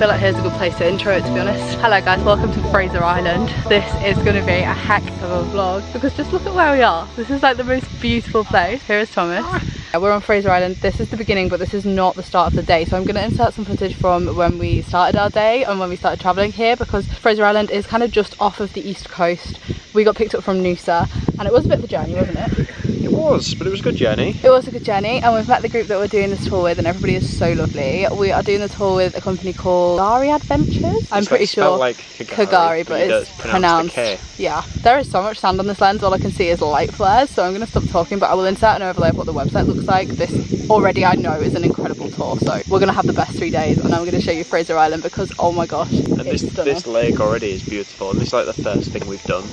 feel like here's a good place to intro it, to be honest. Hello guys, welcome to Fraser Island. This is going to be a heck of a vlog because just look at where we are. This is like the most beautiful place. Here is Thomas. We're on Fraser Island. This is the beginning, but this is not the start of the day. So I'm going to insert some footage from when we started our day and when we started travelling here, because Fraser Island is kind of just off of the east coast. We got picked up from Noosa and it was a bit of a journey, wasn't it? It was, but it was a good journey. It was a good journey, and we've met the group that we're doing this tour with, and everybody is so lovely. We are doing the tour with a company called Kagari Adventures. I'm pretty sure like Kagari, but it's pronounced. Yeah, there is so much sand on this lens. All I can see is light flares, so I'm going to stop talking, but I will insert an overlay of what the website looks like. This already I know is an incredible tour, so we're going to have the best 3 days, and I'm going to show you Fraser Island because oh my gosh, and this lake already is beautiful, and this is like the first thing we've done.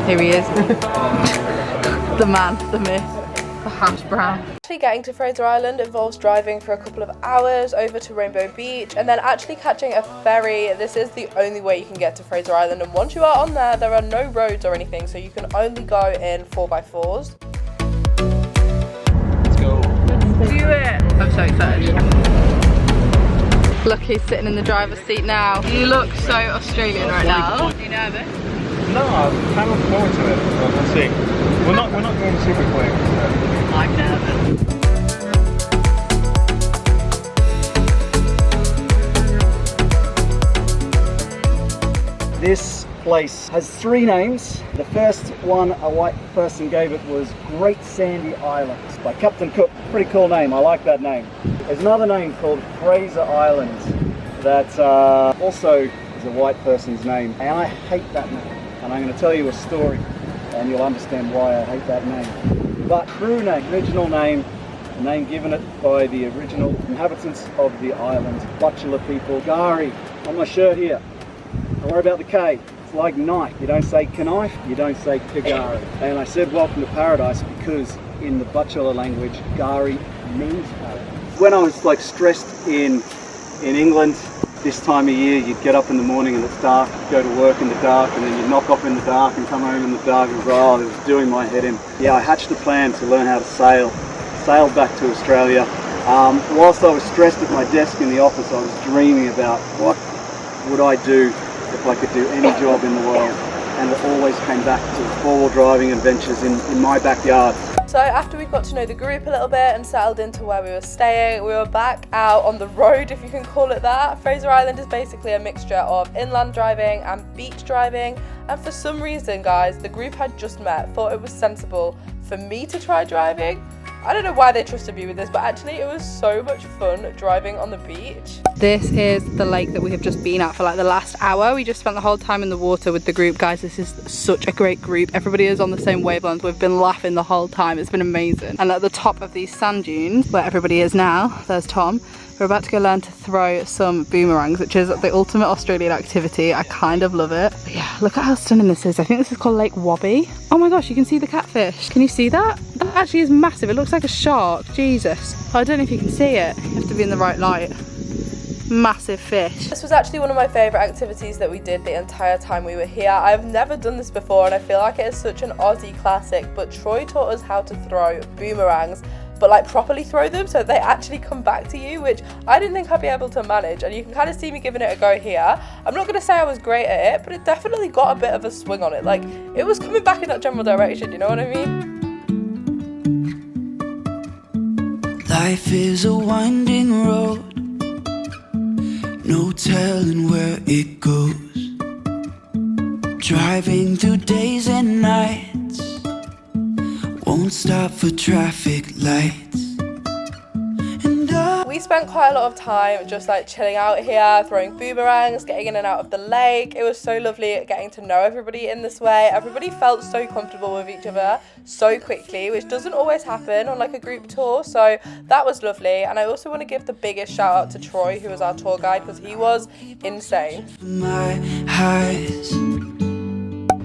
Here he is. The man, the myth, the hash brown. Actually getting to Fraser Island involves driving for a couple of hours over to Rainbow Beach and then actually catching a ferry. This is the only way you can get to Fraser Island, and once you are on there, there are no roads or anything, so you can only go in 4x4s. Let's go. Let's do it. I'm so excited. Look, he's sitting in the driver's seat now. You look so Australian right now. Are you nervous? No, I'm kind of looking forward to it. We'll see. We're not going super quick. So. I'm nervous. This place has 3 names. The first one a white person gave it was Great Sandy Islands by Captain Cook. Pretty cool name, I like that name. There's another name called Fraser Island that also is a white person's name, and I hate that name. And I'm going to tell you a story and you'll understand why I hate that name. But true name, original name, a name given it by the original inhabitants of the island, bachelor people. Gari, on my shirt here. Don't worry about the K. It's like knife. You don't say knife, you don't say Kagari. And I said welcome to paradise because in the bachelor language, Gari means paradise. When I was like stressed in England, this time of year, you'd get up in the morning and it's dark, you'd go to work in the dark, and then you'd knock off in the dark and come home in the dark, and oh, it was doing my head in. Yeah, I hatched a plan to learn how to sail. Sailed back to Australia. Whilst I was stressed at my desk in the office, I was dreaming about what would I do if I could do any job in the world. And it always came back to 4-wheel driving adventures in my backyard. So after we got to know the group a little bit and settled into where we were staying, we were back out on the road, if you can call it that. Fraser Island is basically a mixture of inland driving and beach driving, and for some reason, guys, the group had just met thought it was sensible for me to try driving. I don't know why they trusted me with this, but actually it was so much fun driving on the beach. This is the lake that we have just been at for like the last hour. We just spent the whole time in the water with the group. Guys, this is such a great group. Everybody is on the same wavelength. We've been laughing the whole time. It's been amazing. And at the top of these sand dunes, where everybody is now, there's Tom. We're about to go learn to throw some boomerangs, which is the ultimate Australian activity. I kind of love it. But yeah, look at how stunning this is. I think this is called Lake Wabby. Oh my gosh, you can see the catfish. Can you see that? That actually is massive. It looks like a shark. Jesus. I don't know if you can see it. You have to be in the right light. Massive fish. This was actually one of my favourite activities that we did the entire time we were here. I've never done this before and I feel like it is such an Aussie classic, but Troy taught us how to throw boomerangs, but like properly throw them so they actually come back to you, which I didn't think I'd be able to manage, and you can kind of see me giving it a go here. I'm not going to say I was great at it, but it definitely got a bit of a swing on it. Like, it was coming back in that general direction, you know what I mean? Life is a winding road, no telling where it goes. Driving through days and nights, won't stop for traffic lights. We spent quite a lot of time just like chilling out here, throwing boomerangs, getting in and out of the lake. It was so lovely getting to know everybody in this way. Everybody felt so comfortable with each other so quickly, which doesn't always happen on like a group tour, so that was lovely. And I also want to give the biggest shout out to Troy, who was our tour guide, because he was insane. My eyes.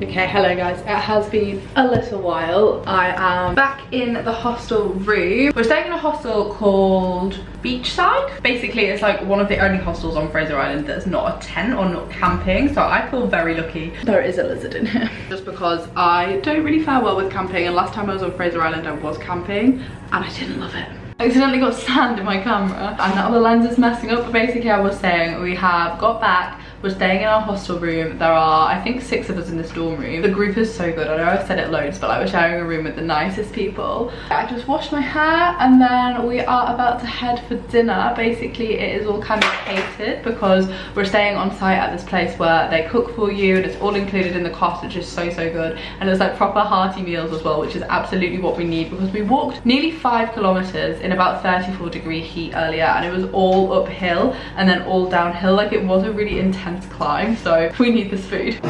Okay, hello guys, it has been a little while. I am back in the hostel room. We're staying in a hostel called Beachside. Basically, it's like one of the only hostels on Fraser Island that's not a tent or not camping, so I feel very lucky. There is a lizard in here. Just because I don't really fare well with camping, and last time I was on Fraser Island I was camping and I didn't love it. I accidentally got sand in my camera and now the lens is messing up, but basically I was saying we have got back. We're staying in our hostel room. There are, I think, 6 of us in this dorm room. The group is so good. I know I've said it loads, but like, we're sharing a room with the nicest people. I just washed my hair and then we are about to head for dinner. Basically, it is all kind of catered because we're staying on site at this place where they cook for you and it's all included in the cost, which is so good. And it's like proper hearty meals as well, which is absolutely what we need because we walked nearly 5 kilometers in about 34-degree heat earlier and it was all uphill and then all downhill. Like, it was a really intense climb, so we need this food.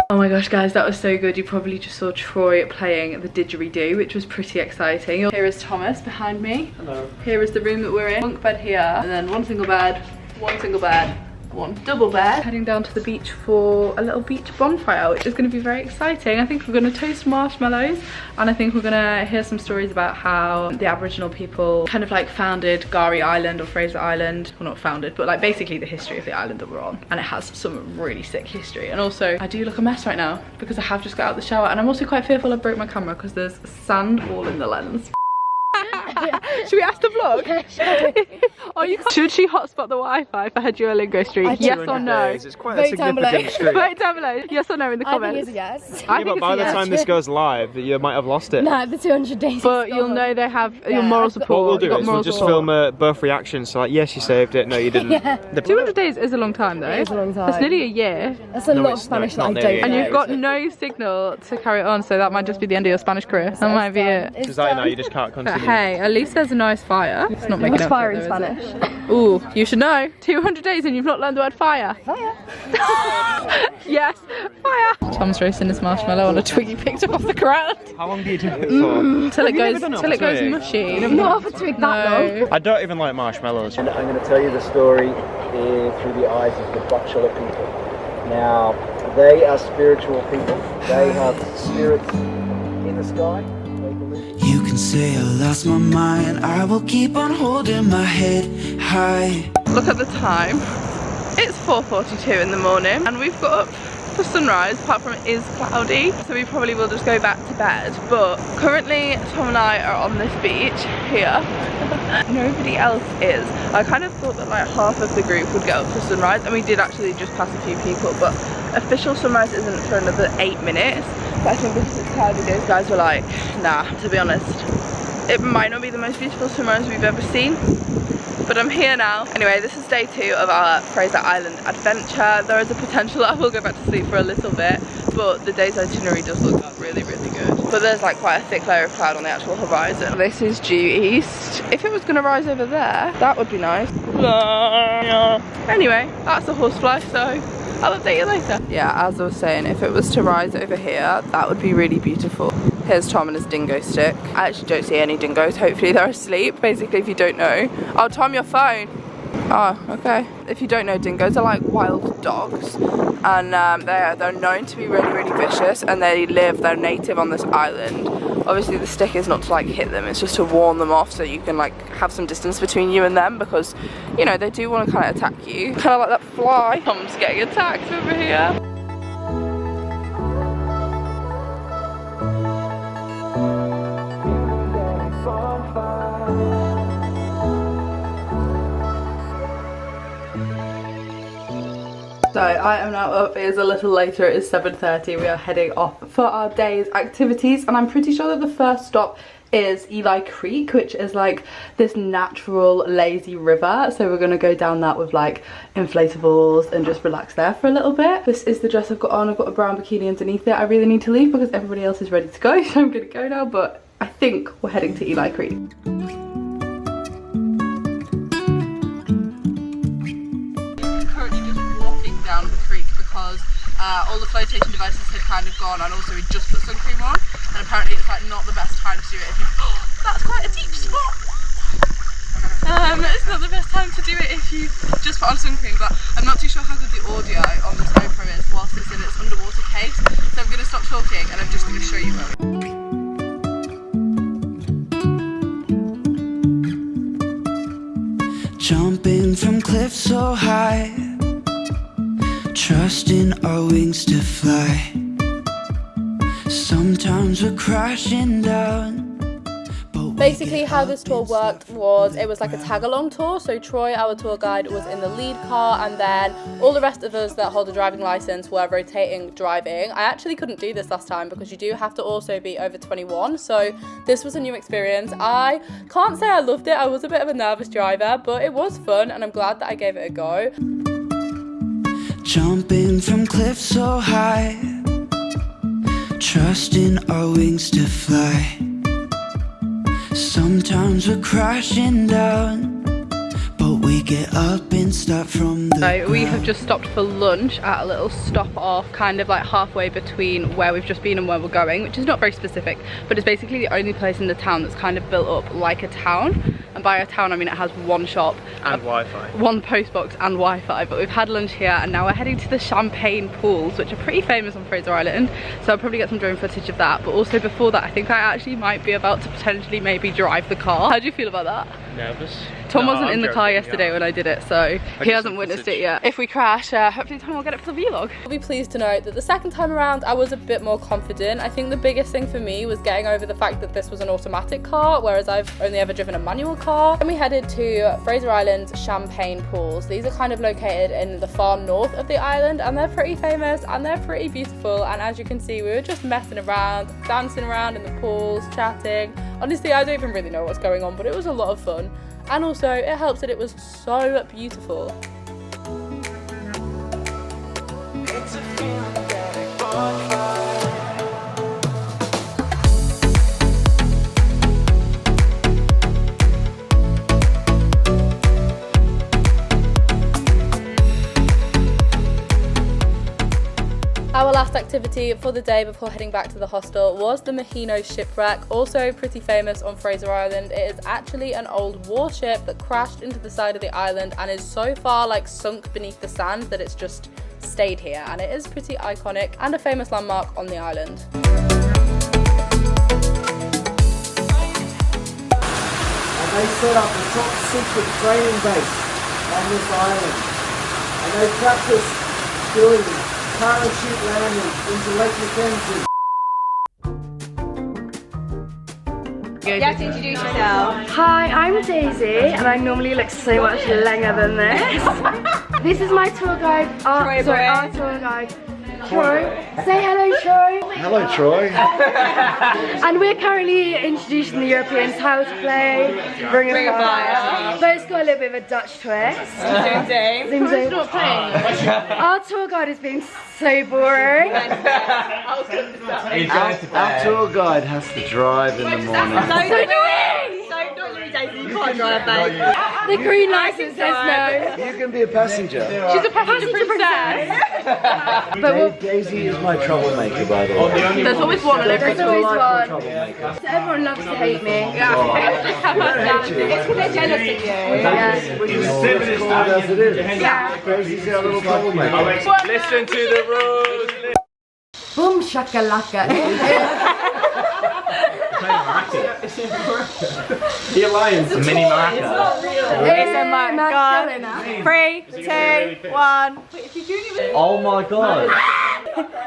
Oh my gosh guys, that was so good. You probably just saw Troy playing the didgeridoo, which was pretty exciting. Here is Thomas behind me. Hello. Here is the room that we're in. Bunk bed here, and then one single bed, one double bed. Heading down to the beach for a little beach bonfire, which is going to be very exciting. I think we're going to toast marshmallows and I think we're going to hear some stories about how the Aboriginal people kind of like founded Gari Island or Fraser Island. Well, not founded, but like basically the history of the island that we're on, and it has some really sick history. And also I do look a mess right now because I have just got out of the shower and I'm also quite fearful I broke my camera because there's sand all in the lens. Should we ask the vlog? Oh, you can't. Should she hotspot the Wi-Fi for her Duolingo streak? Yes or no? It's quite a significant streak. Vote down below. Yes or no in the comments. I think it's a yes. Yeah, but by the time this goes live, you might have lost it. No, the 200 days. But you'll know they have your moral support. What we'll do is we'll just film a birth reaction. So like, yes, you saved it. No, you didn't. Yeah. 200 days is a long time though. It is a long time. That's nearly a year. That's a lot of Spanish that I don't know. And you've got no signal to carry it on, so that might just be the end of your Spanish career. That might be it. Does that now you just can't But continue? hey, at least there's a nice fire. It's not making What's up fire for it, in though, is Spanish? it? Ooh, you should know. 200 days and you've not learned the word fire. Fire. Yes, fire. Tom's roasting his marshmallow on a twig he picked up off the ground. How long do you do it for? Till it never done it goes, on a twig? mushy. Not off a twig that long. I don't even like marshmallows. And I'm going to tell you the story through the eyes of the Butchulla people. Now, they are spiritual people. They have spirits in the sky. They believe. You can say I lost my mind, I will keep on holding my head high. Look at the time. It's 4:42 in the morning and we've got up for sunrise, apart from it is cloudy, so we probably will just go back to bed. But currently Tom and I are on this beach here. Nobody else is. I kind of thought that like half of the group would get up for sunrise, and we did actually just pass a few people, but official sunrise isn't for another 8 minutes. But I think because it's cloudy, those guys were like, nah, to be honest, it might not be the most beautiful sunrise we've ever seen, but I'm here now. Anyway, this is day 2 of our Fraser Island adventure. There is a potential that I will go back to sleep for a little bit, but the day's itinerary does look really good. But there's like quite a thick layer of cloud on the actual horizon. This is due east. If it was going to rise over there, that would be nice. Anyway, that's a horsefly, so I'll update you later. Yeah, as I was saying, if it was to rise over here, that would be really beautiful. Here's Tom and his dingo stick. I actually don't see any dingoes. Hopefully they're asleep. Basically, if you don't know. Oh, Tom, your phone. Oh, okay. If you don't know, dingoes are like wild dogs, and they're known to be really vicious, and they're native on this island. Obviously the stick is not to like hit them, it's just to warn them off so you can like have some distance between you and them, because you know they do want to kind of attack you, kind of like that fly. Tom's getting attacked over here. So I am now up. It is a little later, it is 7:30. We are heading off for our day's activities, and I'm pretty sure that the first stop is Eli Creek, which is like this natural lazy river. So we're gonna go down that with like inflatables and just relax there for a little bit. This is the dress I've got on. I've got a brown bikini underneath it. I really need to leave because everybody else is ready to go, so I'm gonna go now, but I think we're heading to Eli Creek. Down the creek because all the flotation devices had kind of gone, and also we just put sun cream on, and apparently it's like not the best time to do it if you that's quite a deep spot. It's not the best time to do it if you just put on sun cream, but I'm not too sure how good the audio on this GoPro is whilst it's in its underwater case, so I'm going to stop talking and I'm just going to show you where we Jumping from cliffs so high, trusting our wings to fly. Sometimes we're crashing down. Basically how this tour worked was it was like a tag-along tour, so Troy, our tour guide, was in the lead car, and then all the rest of us that hold a driving license were rotating driving. I actually couldn't do this last time because you do have to also be over 21, so this was a new experience. I can't say I loved it. I was a bit of a nervous driver, but it was fun and I'm glad that I gave it a go. Jumping from cliffs so high, trusting our wings to fly. Sometimes we're crashing down, but we get up and start from the ground. We have just stopped for lunch at a little stop off, kind of like halfway between where we've just been and where we're going, which is not very specific, but it's basically the only place in the town that's kind of built up like a town. And by a town I mean it has one shop And Wi-Fi. one post box and Wi-Fi. But we've had lunch here and now we're heading to the champagne pools, which are pretty famous on Fraser Island, so I'll probably get some drone footage of that. But also before that, I think I actually might be about to potentially maybe drive the car. How do you feel about that? Nervous? Tom No, wasn't I'm in the car joking, yesterday yeah. when I did it, so he get hasn't some witnessed footage. it yet. If we crash, hopefully Tom will get it for the vlog. I'll be pleased to note that the second time around I was a bit more confident. I think the biggest thing for me was getting over the fact that this was an automatic car, whereas I've only ever driven a manual car. Then we headed to Fraser Island's champagne pools. These are kind of located in the far north of the island, and they're pretty famous and they're pretty beautiful. And as you can see, we were just messing around, dancing around in the pools, chatting. Honestly, I don't even really know what's going on, but it was a lot of fun. And also, it helps that it was so beautiful. Our last activity for the day before heading back to the hostel was the Maheno Shipwreck, also pretty famous on Fraser Island. It is actually an old warship that crashed into the side of the island and is so far like sunk beneath the sand that it's just stayed here, and it is pretty iconic and a famous landmark on the island. And they set up a top secret training base on this island, and they practice doing parachute landing into Lake McKenzie. You have to introduce yourself. Hi, I'm Daisy, and I normally look so much longer than this. This is my tour guide, our tour guide, Troy. Say hello, Troy. Hello, Troy. And we're currently introducing the Europeans how to play Ring of Fire. But it's got a little bit of a Dutch twist. Zoom, zoom. Not playing. Our tour guide has been so boring. Our tour guide has to drive in the morning. So do we! You can't drive, babe. The green license says no. You can be a passenger. She's a passenger princess. But we'll, Daisy is my troublemaker, by the way. There's always one on every there's always one. Troublemaker. So everyone loves to hate me. It's because they're jealous of you. Yeah. It's called as it is. Yeah. Daisy's our little troublemaker. Listen to the rules. Boom shakalaka. You're lying. It's a mini maraca. It's a Macarena. 3, 2, 1. Oh my god.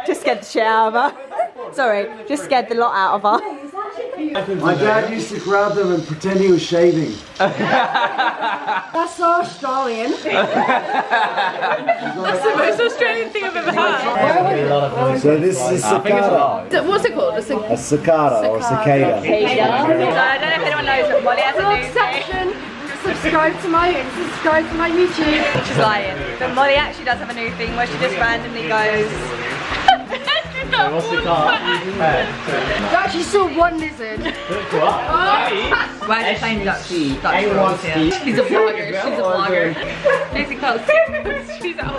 Just scared the shit out of her. Sorry, just scared the lot out of her. My dad used to grab them and pretend he was shaving. That's so Australian. That's the most Australian thing I've ever heard. So this is a cicada. What's it called? A cicada or cicada. So I don't know if anyone knows that Molly has a Vlog new thing. section. Subscribe to my YouTube. She's lying. But Molly actually does have a new thing where she just randomly goes. What's the car? I actually saw one lizard. Why is she playing Dutch? She's a vlogger. She's a vlogger. Daisy Close. She's out.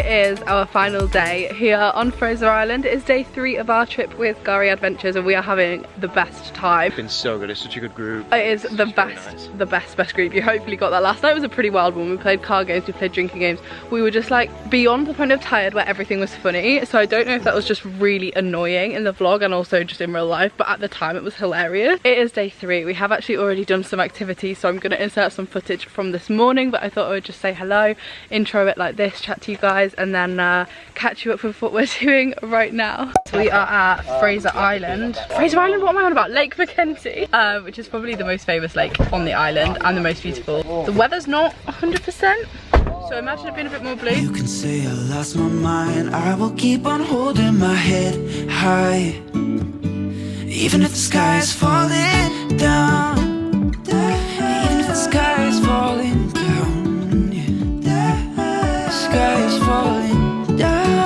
it is our final day here on Fraser Island. It is day 3 of our trip with Gari Adventures and we are having the best time. It's been so good, it's such a good group. It is the Nice. best group. You hopefully got that. Last night was a pretty wild one. We played card games, we played drinking games. We were just like beyond the point of tired where everything was funny. So I don't know if that was just really annoying in the vlog and also just in real life, but at the time it was hilarious. It is day 3. We have actually already done some activities, so I'm going to insert some footage from this morning, but I thought I would just say hello, intro it like this, chat to you guys, and then catch you up with what we're doing right now. So we are at Fraser Island. Fraser Island, what am I on about? Lake McKenzie, which is probably the most famous lake on the island and the most beautiful. The weather's not 100%, so imagine it being a bit more blue. You can say I lost my mind, I will keep on holding my head high, even if the sky is falling down, even if the sky is falling down, yeah. The sky is falling down.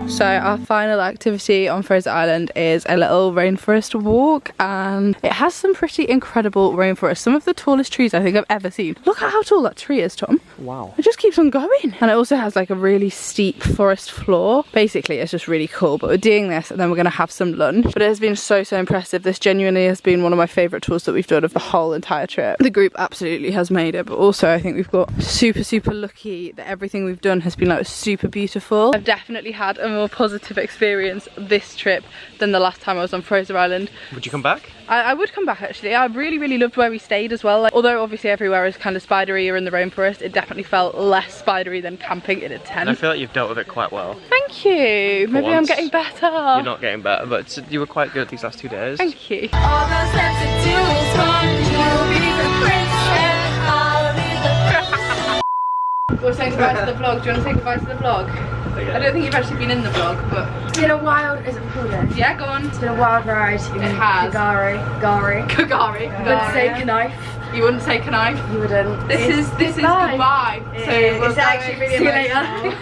So our final activity on Fraser Island is a little rainforest walk, and it has some pretty incredible rainforest. Some of the tallest trees I think I've ever seen. Look at how tall that tree is, Tom. Wow. It just keeps on going. And it also has like a really steep forest floor. Basically, it's just really cool. But we're doing this and then we're going to have some lunch. But it has been so impressive. This genuinely has been one of my favourite tours that we've done of the whole entire trip. The group absolutely has made it, but also I think we've got super lucky that everything we've done has been like super beautiful. I've definitely had a more positive experience this trip than the last time I was on Fraser Island. Would you come back? I would come back actually. I really loved where we stayed as well. Like, although obviously everywhere is kind of spidery or in the rainforest, it definitely felt less spidery than camping in a tent. And I feel like you've dealt with it quite well. Thank you. Maybe I'm once. getting better. You're not getting better, but you were quite good these last 2 days. Thank you. All those left to do is run. You'll be the princess, I'll be the We're saying goodbye to the vlog. Do you want to say goodbye to the vlog? I don't think you've actually been in the vlog, but... It's been a wild, is it recorded? Yeah, go on. It's been a wild ride in has. Kagari. Kagari. You wouldn't say knife. You wouldn't say knife. You wouldn't. This is goodbye. So It's actually really see you emotional. later.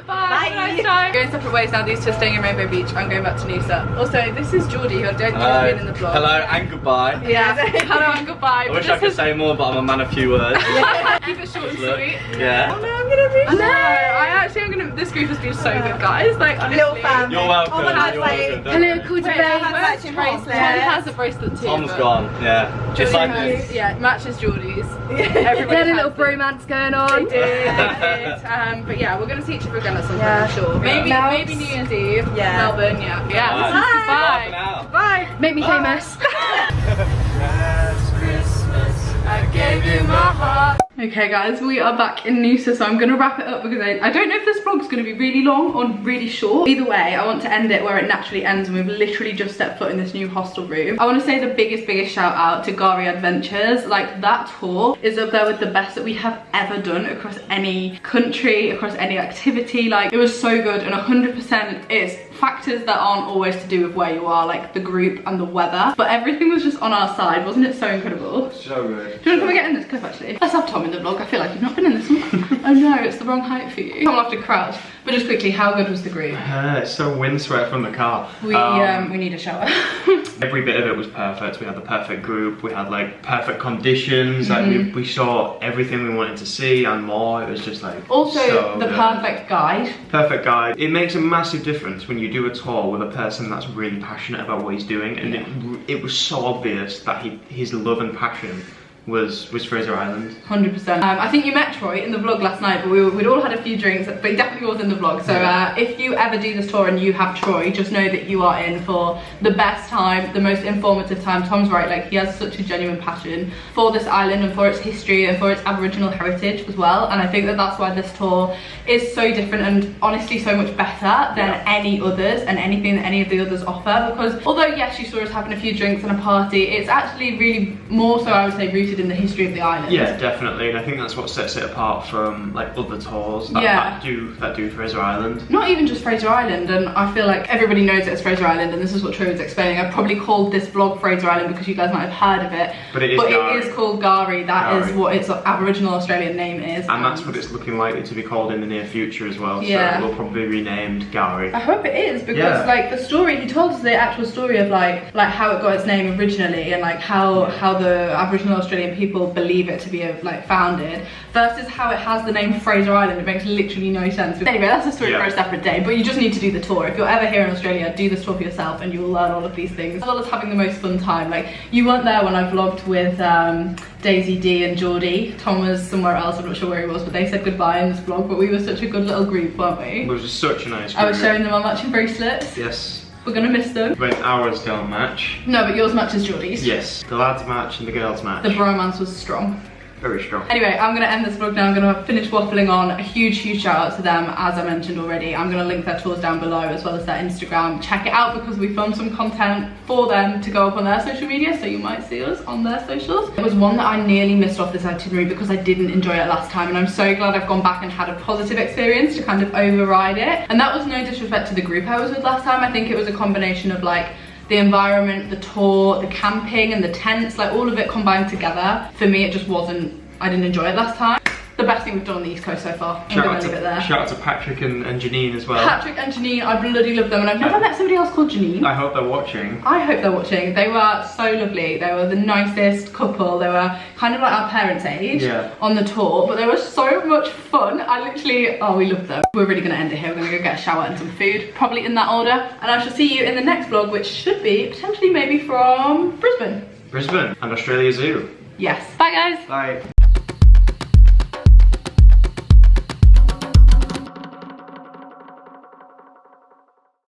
Bye. Nice time. Going separate ways now. These two are staying in Rainbow Beach. I'm going back to Noosa. Also, this is Geordie, who I don't think has been in the vlog. Hello and goodbye. Yeah. Hello and goodbye. I wish I could say more, but I'm a man of few words. Keep it short and Look. sweet. Yeah. Oh no, I'm gonna be. No, I actually am gonna. This group has been so good, guys. Like honestly. little family. You're welcome. Oh my God, You're like- welcome. Don't Hello, worry. cool Wait, debate. matching bracelet. Tom has a bracelet too. Tom's but gone. Yeah. Just like this. Yeah, matches Geordie's. They Everybody had a little has them. bromance going on. They did. But yeah, we're gonna see each other again at some point, Yeah. I'm sure. Maybe Yeah. maybe New Year's Eve. Yeah. Melbourne, yeah. Yeah. Bye. This is Bye for goodbye. now. Bye. Make me famous. I gave you my heart. Okay guys, we are back in Noosa, so I'm gonna wrap it up because I don't know if this vlog's gonna be really long or really short. Either way, I want to end it where it naturally ends, and we've literally just stepped foot in this new hostel room. I want to say the biggest shout out to Gari Adventures. Like, that tour is up there with the best that we have ever done across any country, across any activity. Like, it was so good, and 100% it's factors that aren't always to do with where you are, like the group and the weather, but everything was just on our side. Wasn't it so incredible? So good. Do you want to come and get in this clip actually? Let's have Tom in the vlog. I feel like you've not been in this one. Oh no, it's the wrong height for you. Tom will have to crouch. But just quickly, how good was the group? It's so windswept from the car. We need a shower. Every bit of it was perfect. We had the perfect group. We had like perfect conditions. Like we saw everything we wanted to see and more. It was just like Also, so the good. perfect guide. Perfect guide. It makes a massive difference when you do a tour with a person that's really passionate about what he's doing, and it was so obvious that his love and passion was Fraser Island. 100%. I think you met Troy in the vlog last night, but we'd all had a few drinks, but he definitely was in the vlog. So if you ever do this tour and you have Troy, just know that you are in for the best time, the most informative time. Tom's right, like he has such a genuine passion for this island and for its history and for its Aboriginal heritage as well. And I think that that's why this tour is so different and honestly so much better than any others and anything that any of the others offer. Because although yes, you saw us having a few drinks and a party, it's actually really more so, I would say, rooted rooted in the history of the island. Yeah, definitely, and I think that's what sets it apart from like other tours that, Yeah. that do Fraser Island. Not even just Fraser Island, and I feel like everybody knows it as Fraser Island, and this is what Troy was explaining. I probably called this vlog Fraser Island because you guys might have heard of it. But it is called Gari. That is Gari. what its Aboriginal Australian name is. And that's what it's looking likely to be called in the near future as well. Yeah. So it will probably be renamed Gari. I hope it is, because Yeah. like the story, he told us the actual story of like how it got its name originally, and like how the Aboriginal Australian people believe it to be like founded, versus how it has the name Fraser Island. It makes literally no sense. But anyway, that's a story for a separate day, but you just need to do the tour. If you're ever here in Australia, do this tour for yourself and you will learn all of these things, as well as having the most fun time. Like, you weren't there when I vlogged with Daisy D and Geordie. Tom was somewhere else, I'm not sure where he was, but they said goodbye in this vlog. But we were such a good little group, weren't we? It was just such a nice group. I was showing them our matching bracelets. Yes. We're gonna miss them. When ours don't match. No, but yours matches Geordie's. Yes. The lads match and the girls match. The bromance was strong. Very strong. Anyway, I'm gonna end this vlog now. I'm gonna finish waffling on. A huge shout out to them, as I mentioned already. I'm gonna link their tours down below, as well as their Instagram. Check it out, because we filmed some content for them to go up on their social media, so you might see us on their socials. It was one that I nearly missed off this itinerary because I didn't enjoy it last time, and I'm so glad I've gone back and had a positive experience to kind of override it. And that was no disrespect to the group I was with last time. I think it was a combination of like the environment, the tour, the camping and the tents, like all of it combined together. For me, it just wasn't, I didn't enjoy it last time. The best thing we've done on the East Coast so far. I'm gonna leave it there. Shout out to Patrick and Janine as well. Patrick and Janine, I bloody love them, and I've never met somebody else called Janine. I hope they're watching. I hope they're watching. They were so lovely. They were the nicest couple. They were kind of like our parents' age on the tour, but they were so much fun. I literally, oh, we loved them. We're really gonna end it here. We're gonna go get a shower and some food, probably in that order. And I shall see you in the next vlog, which should be potentially maybe from Brisbane. Brisbane and Australia Zoo. Yes. Bye guys. Bye.